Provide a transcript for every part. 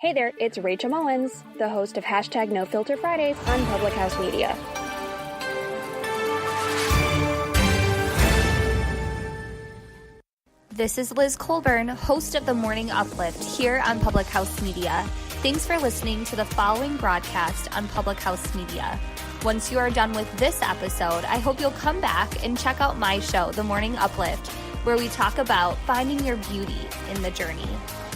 Hey there, it's Rachel Mullins, the host of Hashtag No Filter Fridays on Public House Media. This is Liz Colburn, host of The Morning Uplift here on Public House Media. Thanks for listening to the following broadcast on Public House Media. Once you are done with this episode, I hope you'll come back and check out my show, The Morning Uplift, where we talk about finding your beauty in the journey.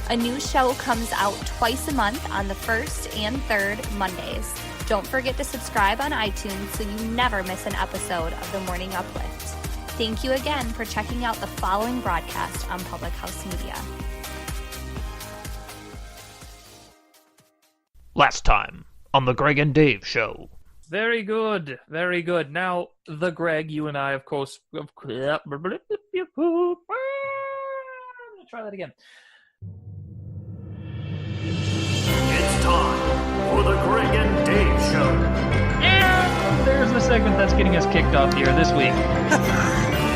A new show comes out twice a month on the first and third Mondays. Don't forget to subscribe on iTunes so you never miss an episode of The Morning Uplift. Thank you again for checking out the following broadcast on Public House Media. Last time on the Gregg and Dave Show. Very good, very good. Now, the Gregg, you and I, of course... Try that again. It's time for the Gregg and Dave Show. And there's the segment that's getting us kicked off here this week.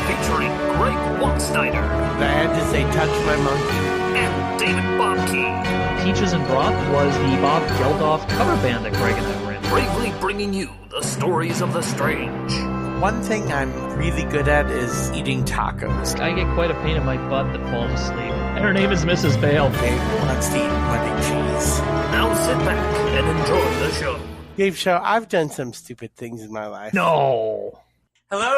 Featuring Greg Walksnyder. I had to say, touch my monkey. And David Bobkey. Peaches and Broth was the Bob Geldof cover band that Greg and I were in. Bravely bringing you the stories of the strange. One thing I'm really good at is eating tacos. I get quite a pain in my butt that falls asleep. And her name is Mrs. Bale. Dave wants to eat Monday cheese. Now sit back and enjoy the show. Dave Show, I've done some stupid things in my life. No. Hello,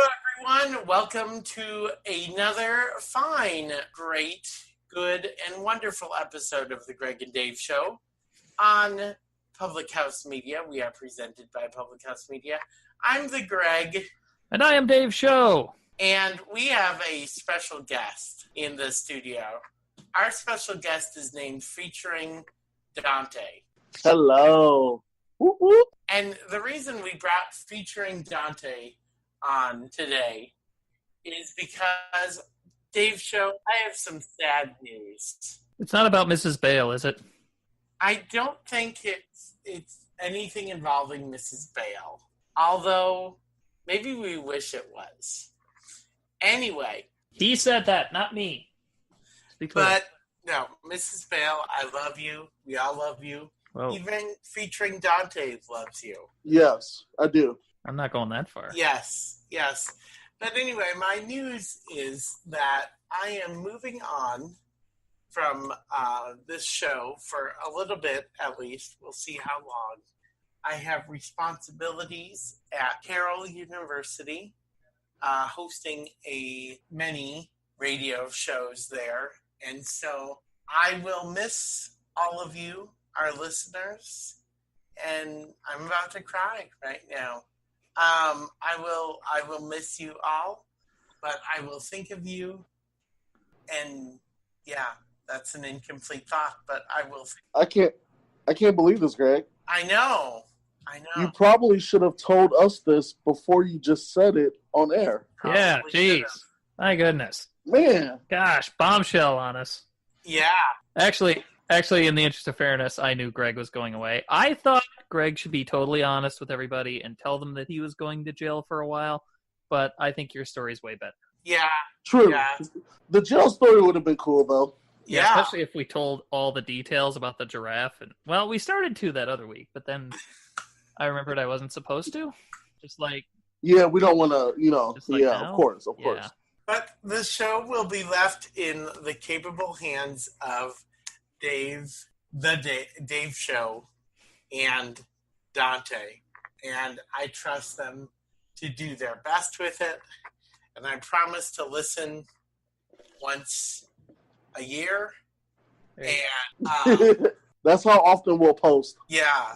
everyone. Welcome to another fine, great, good, and wonderful episode of the Gregg and Dave Show on Public House Media. We are presented by Public House Media. I'm the Gregg. And I am Dave Show. And we have a special guest in the studio. Our special guest is named Featuring Dante. Hello. Whoop, whoop. And the reason we brought Featuring Dante on today is because, Dave Show, I have some sad news. It's not about Mrs. Bale, is it? I don't think it's anything involving Mrs. Bale. Although, maybe we wish it was. Anyway. He said that, not me. But, no, Mrs. Bale, I love you. We all love you. Whoa. Even Featuring Dante loves you. Yes, I do. I'm not going that far. Yes. But anyway, my news is that I am moving on from this show for a little bit, at least. We'll see how long. I have responsibilities at Carroll University, hosting many radio shows there. And so I will miss all of you, our listeners, and I'm about to cry right now. I will miss you all, but I will think of you. And yeah, that's an incomplete thought, but I will. I can't believe this, Greg. I know. You probably should have told us this before you just said it on air. Yeah, Probably jeez. should've. My goodness. Man. Gosh, bombshell on us. Yeah. Actually, in the interest of fairness, I knew Greg was going away. I thought Greg should be totally honest with everybody and tell them that he was going to jail for a while, but I think your story's way better. Yeah. True. Yeah. The jail story would have been cool, though. Yeah. Especially if we told all the details about the giraffe. And well, we started to that other week, but then I remembered I wasn't supposed to. Just like... Yeah, we don't want to, like yeah, now? of course. Yeah. But the show will be left in the capable hands of Dave Show, and Dante. And I trust them to do their best with it. And I promise to listen once a year. And that's how often we'll post. yeah.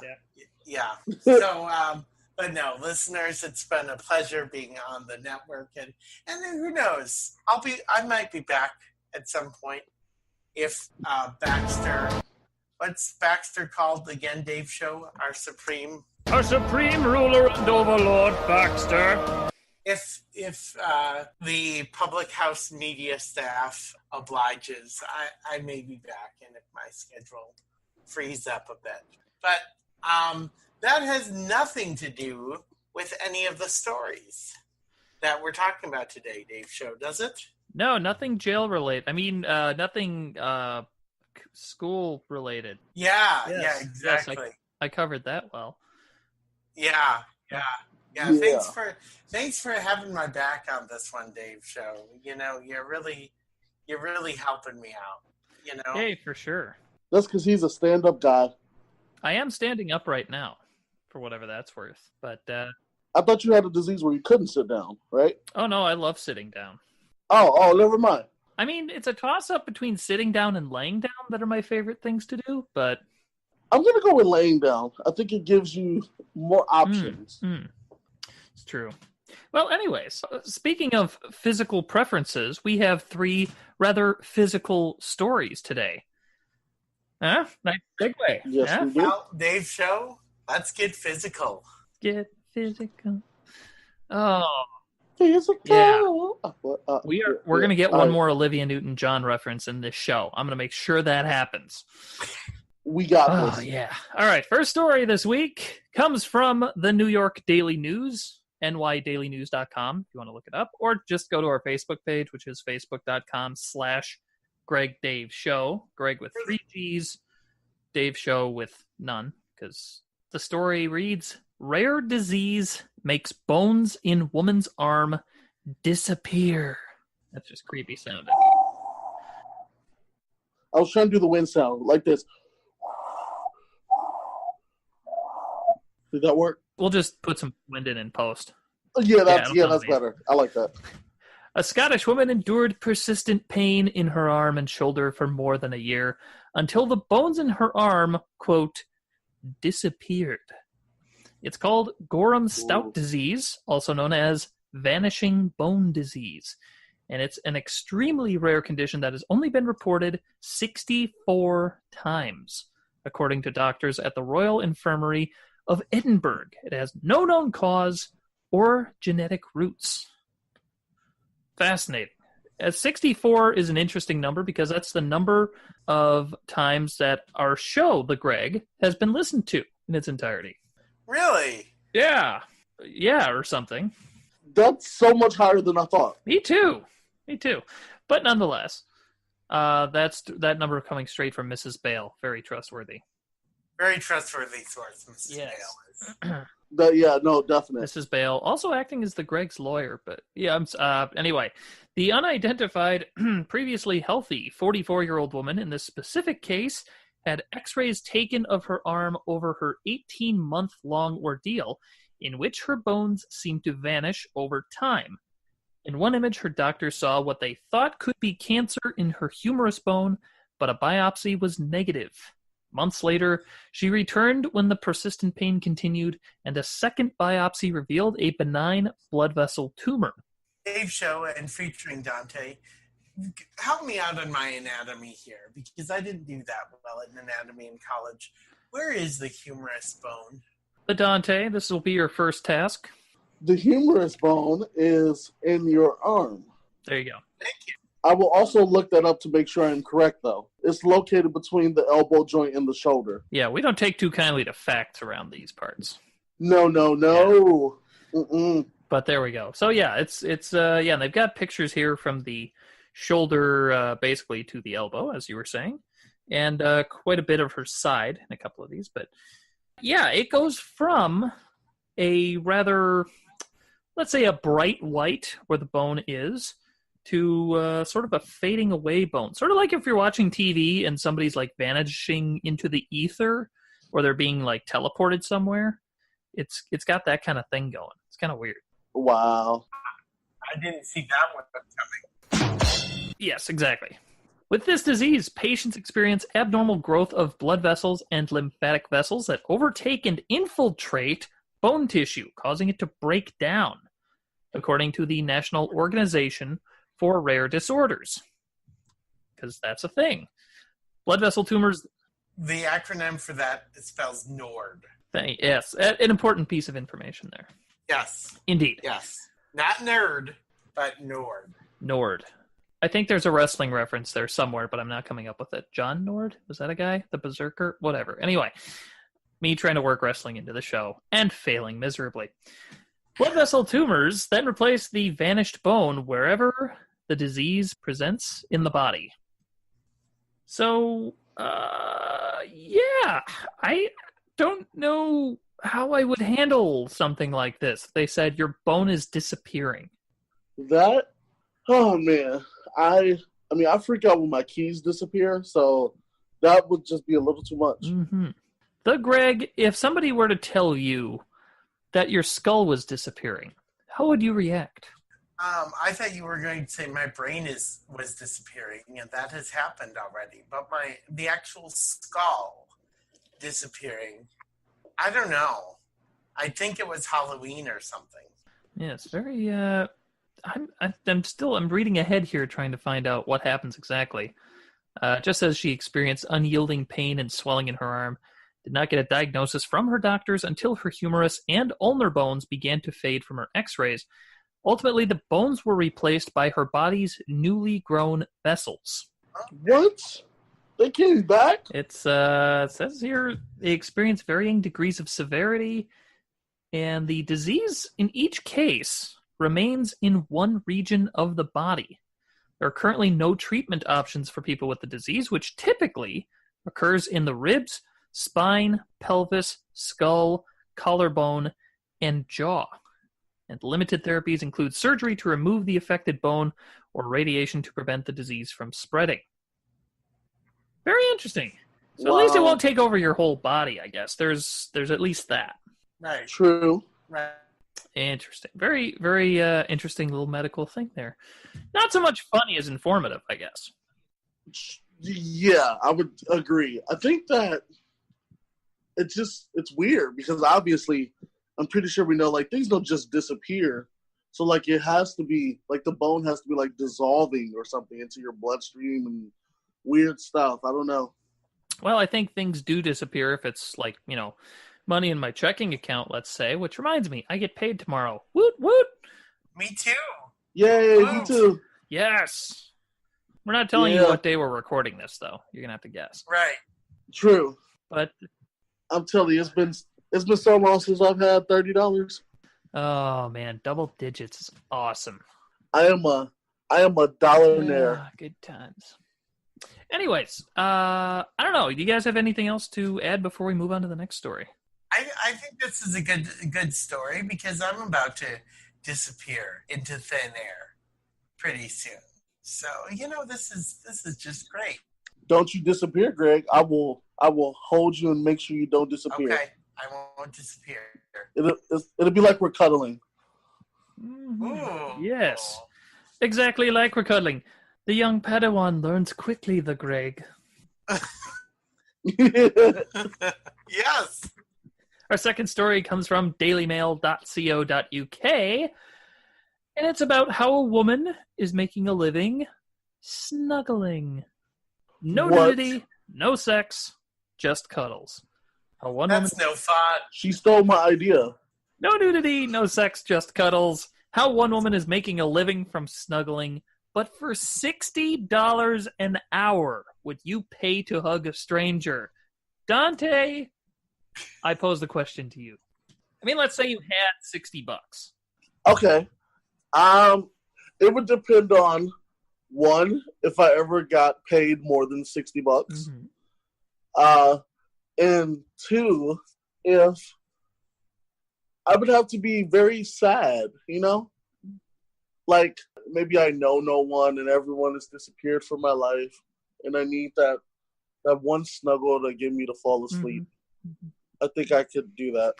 So, but no, listeners, it's been a pleasure being on the network, and who knows? I might be back at some point if Baxter. What's Baxter called again, Dave Show? Our supreme ruler and overlord, Baxter. If the Public House Media staff obliges, I may be back, and if my schedule frees up a bit. But that has nothing to do with any of the stories that we're talking about today, Dave Show, does it? No, nothing jail related. I mean, nothing school related. Yeah, Yes, yeah, yes, exactly. I covered that well. Yeah. Yeah. Thanks for having my back on this one, Dave Show. You know, you're really helping me out. You know. Hey, for sure. That's because he's a stand-up guy. I am standing up right now, for whatever that's worth. But I thought you had a disease where you couldn't sit down, right? oh no, I love sitting down. Oh, never mind. I mean, it's a toss-up between sitting down and laying down that are my favorite things to do, but I'm going to go with laying down. I think it gives you more options. It's true. Well, anyways, speaking of physical preferences, we have 3 rather physical stories today. Huh? Nice segue. Yes, huh? we do. Well, Dave Show, let's get physical. Get physical. Oh, Physical. Yeah. We're we're going to get one more Olivia Newton-John reference in this show. I'm going to make sure that happens. We got Oh, this. yeah. All right. First story this week comes from the New York Daily News, nydailynews.com, if you want to look it up, or just go to our Facebook page, which is facebook.com/Gregg Dave Show. Greg with 3 G's, Dave Show with none, because the story reads, rare disease makes bones in woman's arm disappear. That's just creepy sounding. I was trying to do the wind sound like this. Did that work? We'll just put some wind in post. Yeah, that's amazing. better. I like that. A Scottish woman endured persistent pain in her arm and shoulder for more than a year until the bones in her arm, quote, disappeared. It's called Gorham-Stout disease, also known as vanishing bone disease. And it's an extremely rare condition that has only been reported 64 times, according to doctors at the Royal Infirmary of Edinburgh. It has no known cause or genetic roots. Fascinating. 64 is an interesting number because that's the number of times that our show, The Gregg, has been listened to in its entirety. Really? Yeah, or something. That's so much higher than I thought. Me too. But nonetheless, that's that number coming straight from Mrs. Bale. Very trustworthy. Very trustworthy source, Mrs. Yes. Bale is. Definitely. Mrs. Bale also acting as the Gregg's lawyer, but yeah. Anyway, the unidentified, previously healthy 44-year-old woman in this specific case had X-rays taken of her arm over her 18-month-long ordeal, in which her bones seemed to vanish over time. In one image, her doctor saw what they thought could be cancer in her humerus bone, but a biopsy was negative. Months later, she returned when the persistent pain continued, and a second biopsy revealed a benign blood vessel tumor. Dave Show and featuring Dante, help me out on my anatomy here, because I didn't do that well in anatomy in college. Where is the humerus bone? Dante, this will be your first task. The humerus bone is in your arm. There you go. Thank you. I will also look that up to make sure I'm correct, though. It's located between the elbow joint and the shoulder. Yeah, we don't take too kindly to facts around these parts. No. Yeah. But there we go. So yeah, it's and they've got pictures here from the shoulder basically to the elbow, as you were saying, and quite a bit of her side in a couple of these. But yeah, it goes from a rather, let's say, a bright white where the bone is, to sort of a fading away bone. Sort of like if you're watching TV and somebody's like vanishing into the ether, or they're being like teleported somewhere. It's got that kind of thing going. It's kind of weird. Wow. I didn't see that one coming. Yes, exactly. With this disease, patients experience abnormal growth of blood vessels and lymphatic vessels that overtake and infiltrate bone tissue, causing it to break down, according to the National Organization for Rare Disorders. Because that's a thing. Blood vessel tumors... The acronym for that, it spells NORD. Yes, an important piece of information there. Yes. Indeed. Yes. Not nerd, but NORD. Nord. I think there's a wrestling reference there somewhere, but I'm not coming up with it. John Nord? Was that a guy? The Berserker? Whatever. Anyway, me trying to work wrestling into the show and failing miserably. Blood vessel tumors then replace the vanished bone wherever the disease presents in the body. So, Yeah. I don't know how I would handle something like this. They said your bone is disappearing. That, oh man, I mean, I freak out when my keys disappear, so that would just be a little too much. Mm-hmm. The Greg, if somebody were to tell you that your skull was disappearing, how would you react? I thought you were going to say my brain was disappearing, and that has happened already. But the actual skull disappearing, I don't know. I think it was Halloween or something. Yeah, it's very. I'm reading ahead here, trying to find out what happens exactly. Just as she experienced unyielding pain and swelling in her arm, did not get a diagnosis from her doctors until her humerus and ulnar bones began to fade from her X-rays. Ultimately, the bones were replaced by her body's newly grown vessels. What? They came back? It says here they experienced varying degrees of severity, and the disease in each case remains in one region of the body. There are currently no treatment options for people with the disease, which typically occurs in the ribs, spine, pelvis, skull, collarbone, and jaw. And limited therapies include surgery to remove the affected bone or radiation to prevent the disease from spreading. Very interesting. So Wow. At least it won't take over your whole body, I guess. There's at least that. Right. True. Right. Interesting. Very, very interesting little medical thing there. Not so much funny as informative, I guess. Yeah, I would agree. I think that it's weird because obviously I'm pretty sure we know like things don't just disappear. So like it has to be like the bone has to be like dissolving or something into your bloodstream and weird stuff. I don't know. Well, I think things do disappear if it's like, money in my checking account, let's say, which reminds me, I get paid tomorrow. Woot, woot. Me too. Yay, me too. Yes. We're not telling you what day we're recording this, though. You're going to have to guess. Right. True. But I'm telling you, it's been so long since I've had $30. Oh, man, double digits is awesome. I am a dollarnaire. Good times. Anyways, I don't know. Do you guys have anything else to add before we move on to the next story? I think this is a good story because I'm about to disappear into thin air pretty soon. So this is just great. Don't you disappear, Greg. I will hold you and make sure you don't disappear. Okay, I won't disappear. It'll be like we're cuddling. Ooh. Yes, exactly like we're cuddling. The young Padawan learns quickly, the Greg. Yes. Our second story comes from dailymail.co.uk, and it's about how a woman is making a living snuggling. No nudity, no sex, just cuddles. That's no fun. She stole my idea. No nudity, no sex, just cuddles. How one woman is making a living from snuggling, but for $60 an hour would you pay to hug a stranger? Dante, I pose the question to you. I mean, let's say you had $60. Okay. It would depend on, one, if I ever got paid more than $60. Mm-hmm. And two, if I would have to be very sad, Like, maybe I know no one and everyone has disappeared from my life, and I need that one snuggle to get me to fall asleep. Mm-hmm. I think I could do that.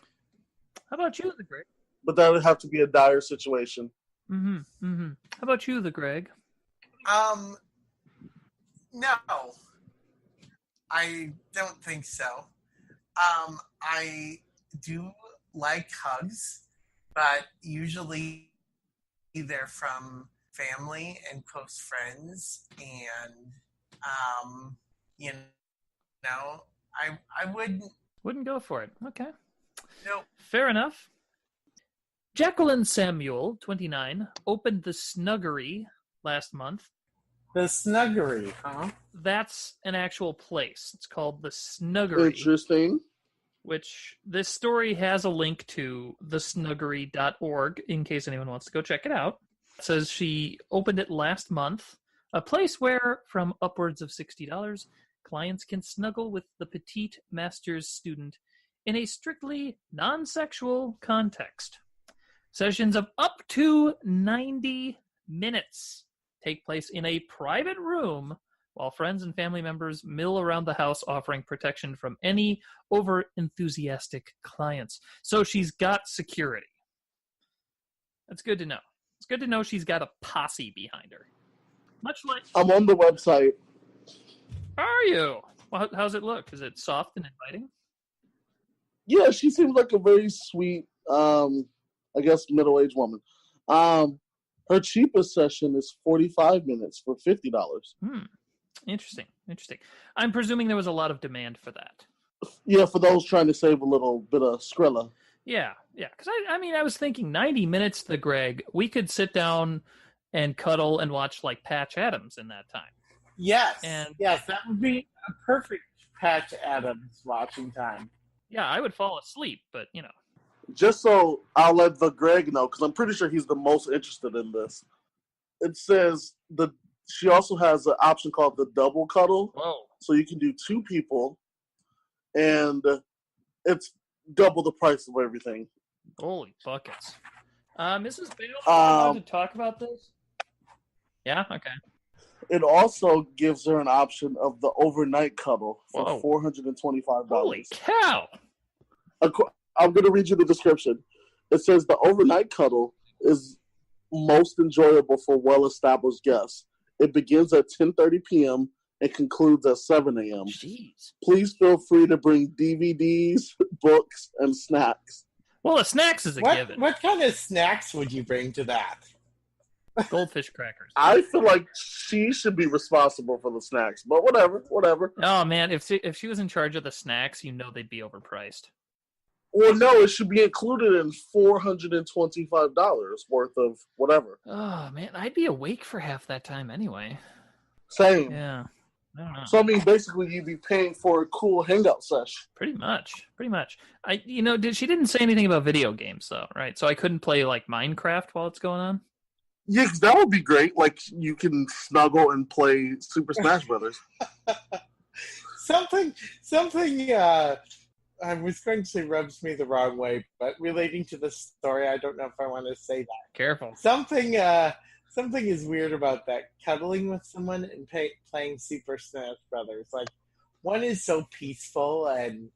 How about you, the Greg? But that would have to be a dire situation. Mm-hmm. Mm-hmm. How about you, the Greg? No. I don't think so. I do like hugs, but usually they're from family and close friends, and I wouldn't go for it. Okay. Nope. Fair enough. Jacqueline Samuel, 29, opened the Snuggery last month. The Snuggery, huh? That's an actual place. It's called the Snuggery. Interesting. Which this story has a link to thesnuggery.org in case anyone wants to go check it out. It says she opened it last month, a place where, from upwards of $60, clients can snuggle with the petite master's student in a strictly non-sexual context. Sessions of up to 90 minutes take place in a private room while friends and family members mill around the house offering protection from any over-enthusiastic clients. So she's got security. That's good to know. It's good to know she's got a posse behind her. Much like... I'm on the website. Are you? Well, how's it look? Is it soft and inviting? Yeah, she seems like a very sweet, I guess, middle-aged woman. Her cheapest session is 45 minutes for $50. Interesting. I'm presuming there was a lot of demand for that. Yeah, for those trying to save a little bit of Skrilla. Yeah. Because I was thinking 90 minutes to Greg, we could sit down and cuddle and watch like Patch Adams in that time. Yes, that would be a perfect Patch Adams watching time. Yeah, I would fall asleep, but you know. Just so I'll let the Greg know, because I'm pretty sure he's the most interested in this. It says she also has an option called the double cuddle. Whoa. So you can do two people, and it's double the price of everything. Holy buckets. Mrs. Bale, allowed to talk about this? Yeah? Okay. It also gives her an option of the overnight cuddle for $425. Holy cow! I'm going to read you the description. It says the overnight cuddle is most enjoyable for well-established guests. It begins at 10:30 p.m. and concludes at 7 a.m. Jeez. Please feel free to bring DVDs, books, and snacks. Well, the snacks is a given. What kind of snacks would you bring to that? Goldfish crackers. I feel like she should be responsible for the snacks, but whatever. Oh, man, if she was in charge of the snacks, you know they'd be overpriced. Well, no, it should be included in $425 worth of whatever. Oh, man, I'd be awake for half that time anyway. Same. Yeah, I don't know. So, I mean, basically, you'd be paying for a cool hangout sesh. Pretty much. She didn't say anything about video games, though, right? So I couldn't play, like, Minecraft while it's going on? Yeah, 'cause that would be great. Like, you can snuggle and play Super Smash Brothers. Something, I was going to say rubs me the wrong way, but relating to the story, I don't know if I want to say that. Careful. Something is weird about that. Cuddling with someone and playing Super Smash Brothers. Like, one is so peaceful and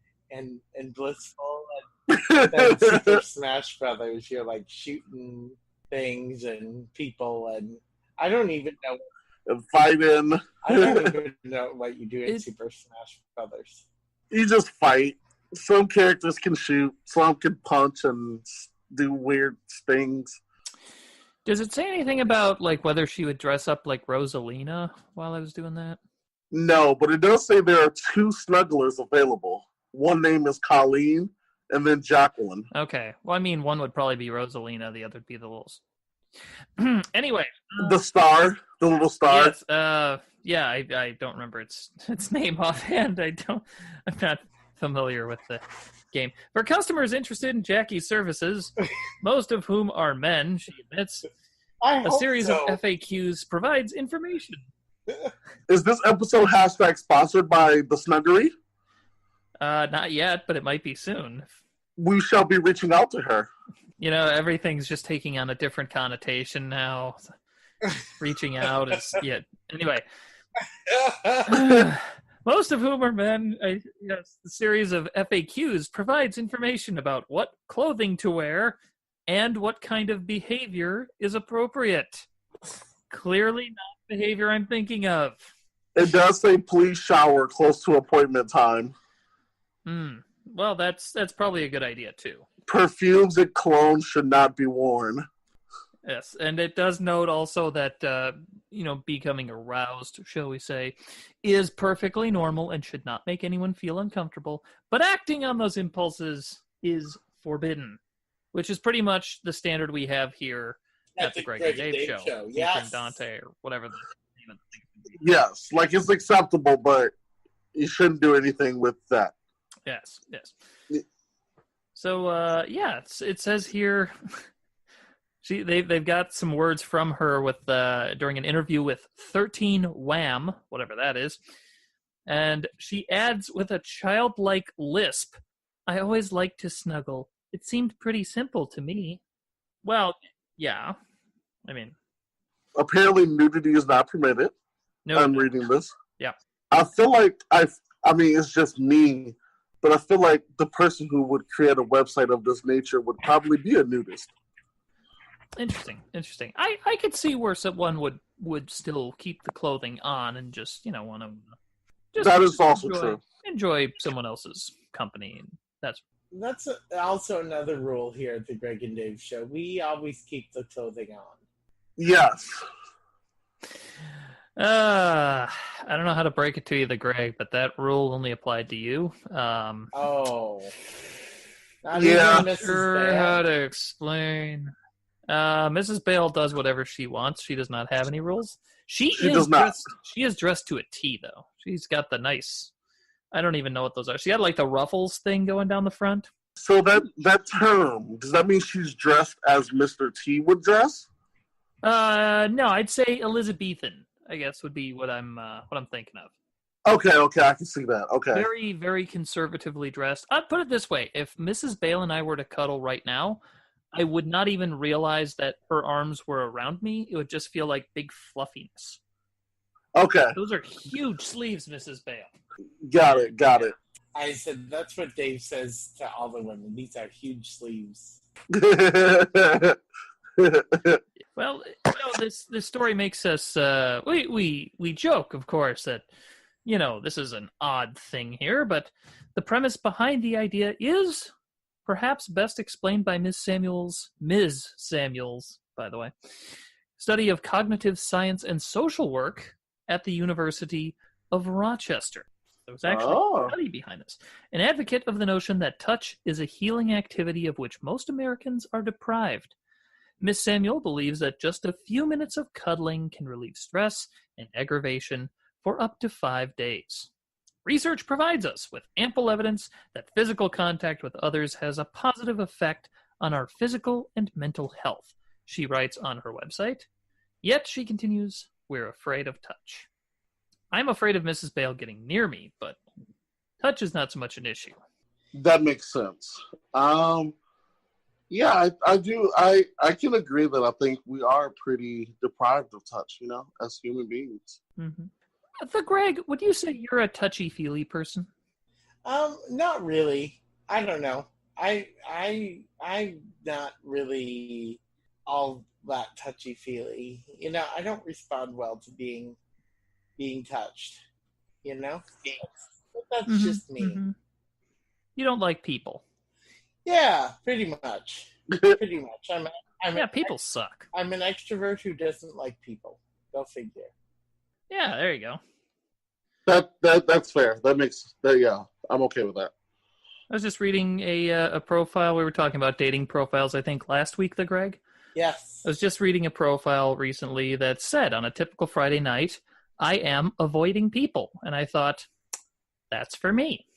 blissful, and then Super Smash Brothers, you're like shooting things and people, and I don't even know. And fighting. I don't even know what you do in Super Smash Brothers. You just fight. Some characters can shoot, some can punch and do weird things. Does it say anything about like whether she would dress up like Rosalina while I was doing that? No, but it does say there are two snugglers available. One name is Colleen, and then Jacqueline. Okay. Well, I mean, one would probably be Rosalina, the other would be the little... Anyway. The little star. Yes, yeah, I don't remember its name offhand. I'm not familiar with the game. For customers interested in Jackie's services, most of whom are men, she admits, a series of FAQs provides information. Is this episode hashtag sponsored by the Snuggery? Not yet, but it might be soon. We shall be reaching out to her. You know, everything's just taking on a different connotation now. Reaching out is... Yeah, anyway. Most of whom are men. The series of FAQs provides information about what clothing to wear and what kind of behavior is appropriate. Clearly not behavior I'm thinking of. It does say please shower close to appointment time. Well, that's probably a good idea, too. Perfumes and colognes should not be worn. Yes, and it does note also that, becoming aroused, shall we say, is perfectly normal and should not make anyone feel uncomfortable, but acting on those impulses is forbidden, which is pretty much the standard we have here at the Gregg and Dave Show. Yes. Dante, or whatever the name of the thing. Yes, like it's acceptable, but you shouldn't do anything with that. Yes. So, it says here... They've got some words from her with during an interview with 13 Wham, whatever that is. And she adds with a childlike lisp, I always like to snuggle. It seemed pretty simple to me. Well, yeah. I mean, Apparently nudity is not permitted. no. I'm reading this. Yeah. I feel like I mean, it's just me, but I feel like the person who would create a website of this nature would probably be a nudist. Interesting. I could see where someone would still keep the clothing on and just, want to just That is also true. Enjoy someone else's company. And That's also another rule here at the Gregg and Dave Show. We always keep the clothing on. Yes. I don't know how to break it to you, the Greg, but that rule only applied to you. Oh. Not Yeah. even Mrs. Sure Bale. how to explain. Mrs. Bale does whatever she wants. She does not have any rules. She does not. She is dressed to a T, though. She's got the nice. I don't even know what those are. She had like the ruffles thing going down the front. So that term, does that mean she's dressed as Mr. T would dress? No, I'd say Elizabethan, I guess, would be what I'm thinking of. Okay, I can see that. Okay. Very, very conservatively dressed. I'd put it this way: if Mrs. Bale and I were to cuddle right now, I would not even realize that her arms were around me. It would just feel like big fluffiness. Okay. Those are huge sleeves, Mrs. Bale. Got it. I said that's what Dave says to all the women. These are huge sleeves. Well, this story makes us we joke, of course, that this is an odd thing here, but the premise behind the idea is perhaps best explained by Ms. Samuels, by the way, study of cognitive science and social work at the University of Rochester. There was actually a study behind this. An advocate of the notion that touch is a healing activity of which most Americans are deprived. Miss Samuel believes that just a few minutes of cuddling can relieve stress and aggravation for up to 5 days. Research provides us with ample evidence that physical contact with others has a positive effect on our physical and mental health, she writes on her website. Yet, she continues, we're afraid of touch. I'm afraid of Mrs. Bale getting near me, but touch is not so much an issue. That makes sense. Yeah, I do. I can agree that I think we are pretty deprived of touch, as human beings. Mm-hmm. So, Greg, would you say you're a touchy-feely person? Not really. I don't know. I'm not really all that touchy-feely. I don't respond well to being touched. That's just me. Mm-hmm. You don't like people. Yeah, pretty much. People suck. I'm an extrovert who doesn't like people. Go figure. Yeah, there you go. That's fair. Yeah, I'm okay with that. I was just reading a profile. We were talking about dating profiles, I think, last week, Greg? Yes. I was just reading a profile recently that said, on a typical Friday night, I am avoiding people. And I thought, that's for me.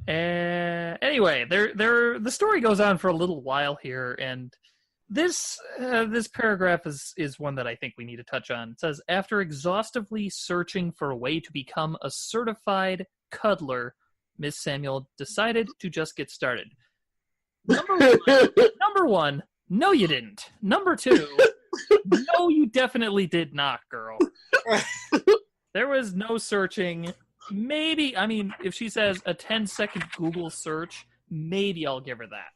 Anyway, the story goes on for a little while here, and this paragraph is one that I think we need to touch on. It says, after exhaustively searching for a way to become a certified cuddler, Miss Samuel decided to just get started. Number one, no you didn't. Number two, no you definitely did not, girl. There was no searching. Maybe, if she says a 10-second Google search, maybe I'll give her that.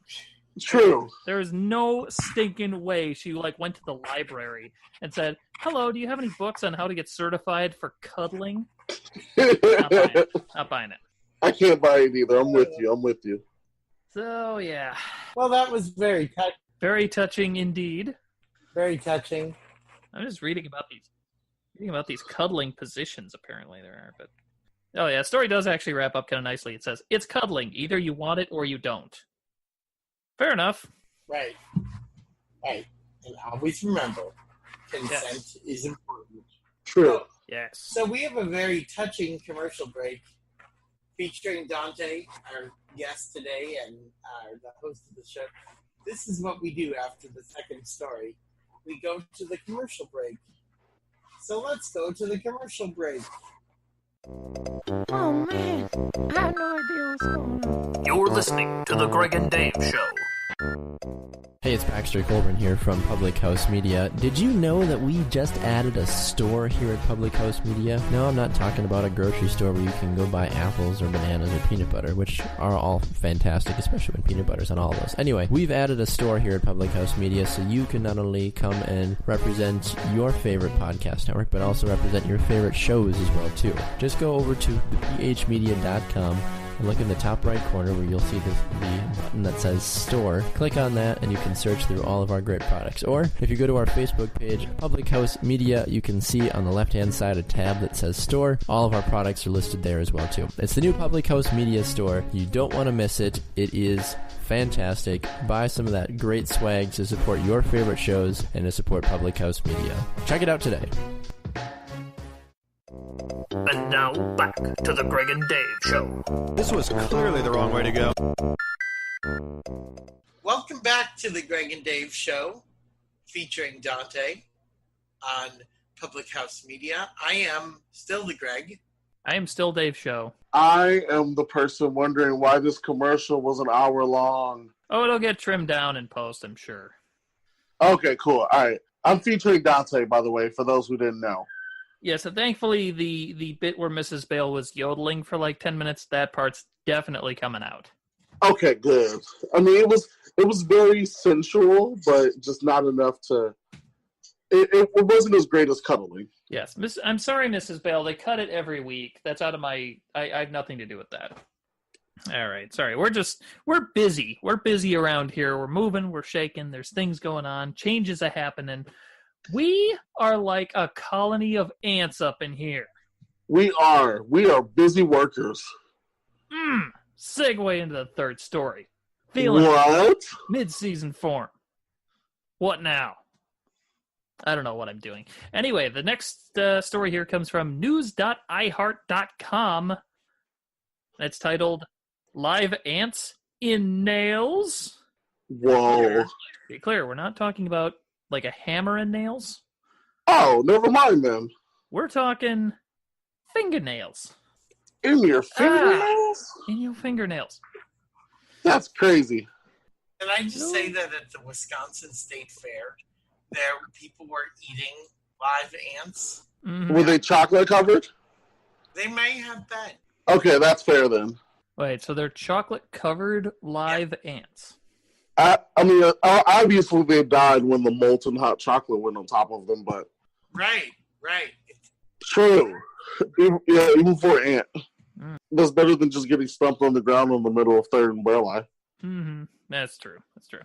True. There is no stinking way she went to the library and said, hello, do you have any books on how to get certified for cuddling? Not buying it. I can't buy it either. I'm with you. So, yeah. Well, that was very touching. Very touching indeed. Very touching. I'm just reading about these cuddling positions, apparently there are, but... Oh, yeah, the story does actually wrap up kind of nicely. It says, it's cuddling. Either you want it or you don't. Fair enough. Right. And always remember, consent is important. True. Yes. So we have a very touching commercial break featuring Dante, our guest today, and the host of the show. This is what we do after the second story. We go to the commercial break. So let's go to the commercial break. Oh man, I have no idea what's going on. You're listening to The Gregg and Dave Show. Hey, it's Baxter Colburn here from Public House Media. Did you know that we just added a store here at Public House Media? No, I'm not talking about a grocery store where you can go buy apples or bananas or peanut butter, which are all fantastic, especially when peanut butter's on all of those. Anyway, we've added a store here at Public House Media so you can not only come and represent your favorite podcast network, but also represent your favorite shows as well, too. Just go over to thephmedia.com and look in the top right corner where you'll see the button that says Store. Click on that and you can search through all of our great products. Or if you go to our Facebook page, Public House Media, you can see on the left-hand side a tab that says Store. All of our products are listed there as well, too. It's the new Public House Media store. You don't want to miss it. It is fantastic. Buy some of that great swag to support your favorite shows and to support Public House Media. Check it out today. And now back to the Gregg and Dave Show. This was clearly the wrong way to go. Welcome back to the Gregg and Dave Show, featuring Dante on Public House Media. I am still the Gregg. I am still Dave Show. I am the person wondering why this commercial was an hour long. Oh, it'll get trimmed down in post, I'm sure. Okay, cool. All right. I'm featuring Dante, by the way, for those who didn't know. Yeah, so thankfully the bit where Mrs. Bale was yodeling for like 10 minutes, that part's definitely coming out. Okay, good. I mean, it was very sensual, but just not enough to... It wasn't as great as cuddling. Yes. I'm sorry, Mrs. Bale. They cut it every week. That's out of my... I have nothing to do with that. All right. Sorry. We're busy. We're busy around here. We're moving. We're shaking. There's things going on. Changes are happening. We are like a colony of ants up in here. We are. We are busy workers. Segue into the third story. Feeling what? Mid-season form. What now? I don't know what I'm doing. Anyway, the next story here comes from news.iheart.com. It's titled, Live Ants in Nails. Whoa. Be clear, we're not talking about like a hammer and nails. Oh, never mind then. We're talking fingernails. In your fingernails? In your fingernails. That's crazy. Can I just say that at the Wisconsin State Fair, people were eating live ants? Mm-hmm. Were they chocolate covered? They may have been. Okay, that's fair then. Wait, so they're chocolate covered live ants. I mean, obviously they died when the molten hot chocolate went on top of them, but... Right. True. Even for an ant. That's better than just getting stumped on the ground in the middle of third and Burleigh. Mm-hmm. That's true. It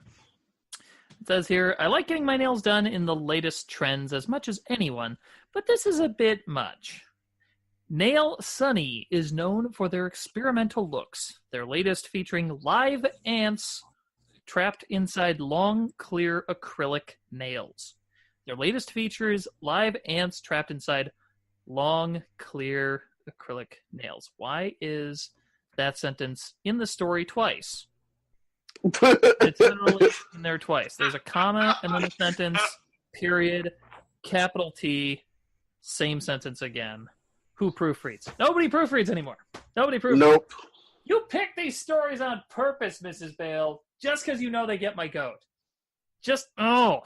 says here, I like getting my nails done in the latest trends as much as anyone, but this is a bit much. Nail Sunny is known for their experimental looks, their latest featuring live ants trapped inside long, clear acrylic nails. Their latest features live ants trapped inside long, clear acrylic nails. Why is that sentence in the story twice? It's literally in there twice. There's a comma and then a sentence, period, capital T, same sentence again. Who proofreads? Nobody proofreads anymore. Nobody proofreads. Nope. You pick these stories on purpose, Mrs. Bale, just because you know they get my goat. The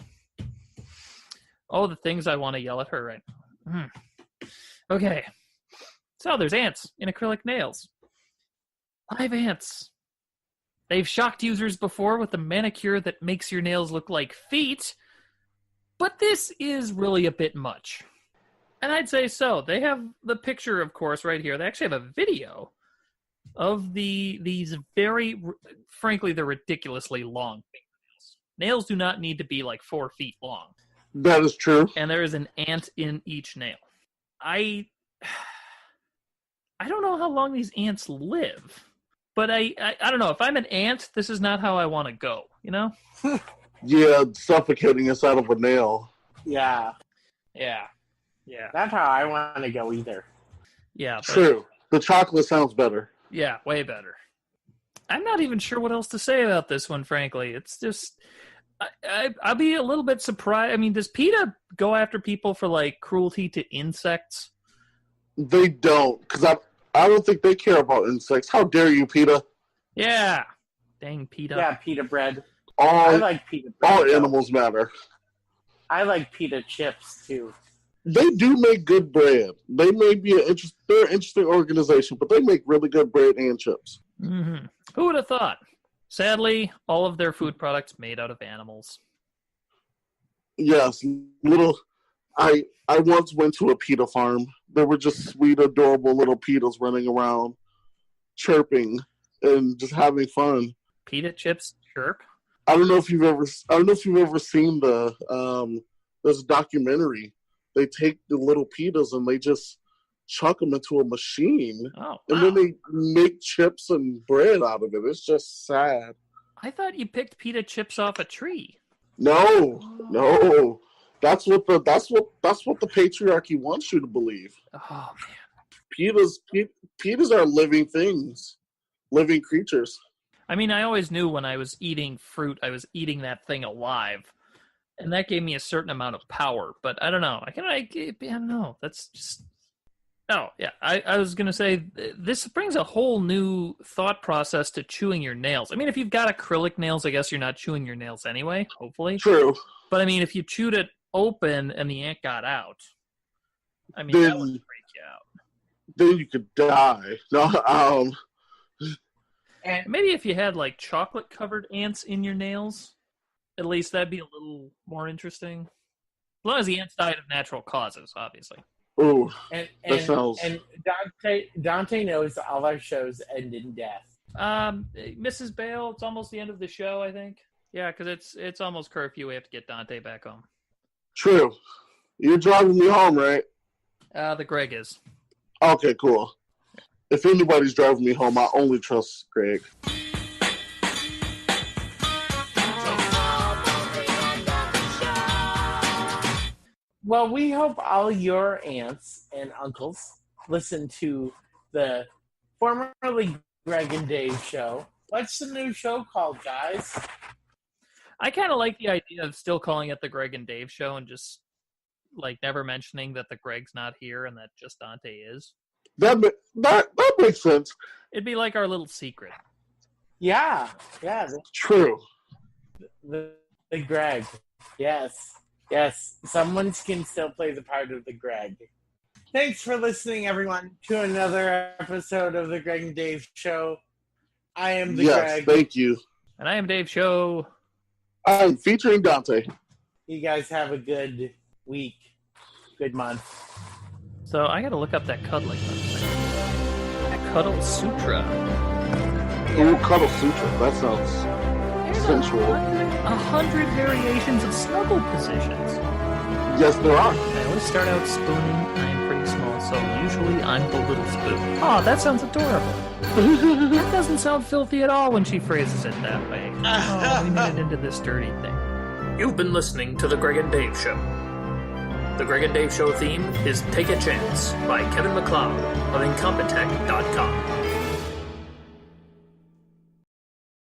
things I want to yell at her right now. Okay. So there's ants in acrylic nails. Live ants. They've shocked users before with a manicure that makes your nails look like feet, but this is really a bit much. And I'd say so. They have the picture, of course, right here. They actually have a video of these very, frankly, they're ridiculously long fingernails. Nails do not need to be like 4 feet long. That is true. And there is an ant in each nail. I don't know how long these ants live, but I don't know. If I'm an ant, this is not how I want to go, you know? Yeah, suffocating inside of a nail. Yeah. That's how I want to go either. Yeah. True. The chocolate sounds better. Yeah, way better. I'm not even sure what else to say about this one, frankly. It's just, I'd be a little bit surprised. I mean, does PETA go after people for, like, cruelty to insects? They don't, because I don't think they care about insects. How dare you, PETA? Yeah. Dang PETA. Yeah, pita bread. I like pita bread. All animals matter. I like pita chips, too. They do make good bread. They may be they're an interesting organization, but they make really good bread and chips. Mm-hmm. Who would have thought? Sadly, all of their food products made out of animals. Yes, I once went to a PETA farm. There were just sweet, adorable little PETAs running around, chirping and just having fun. PETA chips chirp? I don't know if you've ever seen there's a documentary. They take the little PETAs and they just chuck them into a machine. Oh, wow. And then they make chips and bread out of it. It's just sad. I thought you picked PETA chips off a tree. No. That's what the patriarchy wants you to believe. Oh man. PETAs are living things, living creatures. I mean, I always knew when I was eating fruit, I was eating that thing alive. And that gave me a certain amount of power, but I don't know. I don't know. That's just. Oh yeah, I was gonna say this brings a whole new thought process to chewing your nails. I mean, if you've got acrylic nails, I guess you're not chewing your nails anyway. Hopefully, true. But I mean, if you chewed it open and the ant got out, I mean, that would freak you out. Then you could die. No, and maybe if you had like chocolate covered ants in your nails. At least that'd be a little more interesting. As long as the ants died of natural causes, obviously. Ooh, and sounds... And Dante knows all our shows end in death. Mrs. Bale, it's almost the end of the show, I think. Yeah, because it's almost curfew. We have to get Dante back home. True. You're driving me home, right? The Gregg is. Okay, cool. If anybody's driving me home, I only trust Gregg. Well, we hope all your aunts and uncles listen to the formerly Gregg and Dave Show. What's the new show called, guys? I kind of like the idea of still calling it the Gregg and Dave Show and just, like, never mentioning that the Gregg's not here and that just Dante is. That makes sense. It'd be like our little secret. Yeah. True. The Gregg. Yes, someone can still play the part of the Gregg. Thanks for listening, everyone, to another episode of the Gregg and Dave Show. I am the Gregg. Yes, thank you. And I am Dave Show. I'm featuring Dante. You guys have a good week, good month. So I gotta look up that cuddling. Cuddle Sutra. Ooh, Cuddle Sutra. That sounds sensual. 100 variations of snuggle positions. Yes, there are. I always start out spooning. I'm pretty small, so usually I'm the little spoon. Oh, that sounds adorable. That doesn't sound filthy at all when she phrases it that way. Oh, we made it into this dirty thing. You've been listening to The Gregg and Dave Show. The Gregg and Dave Show theme is Take a Chance by Kevin MacLeod of Incompetech.com.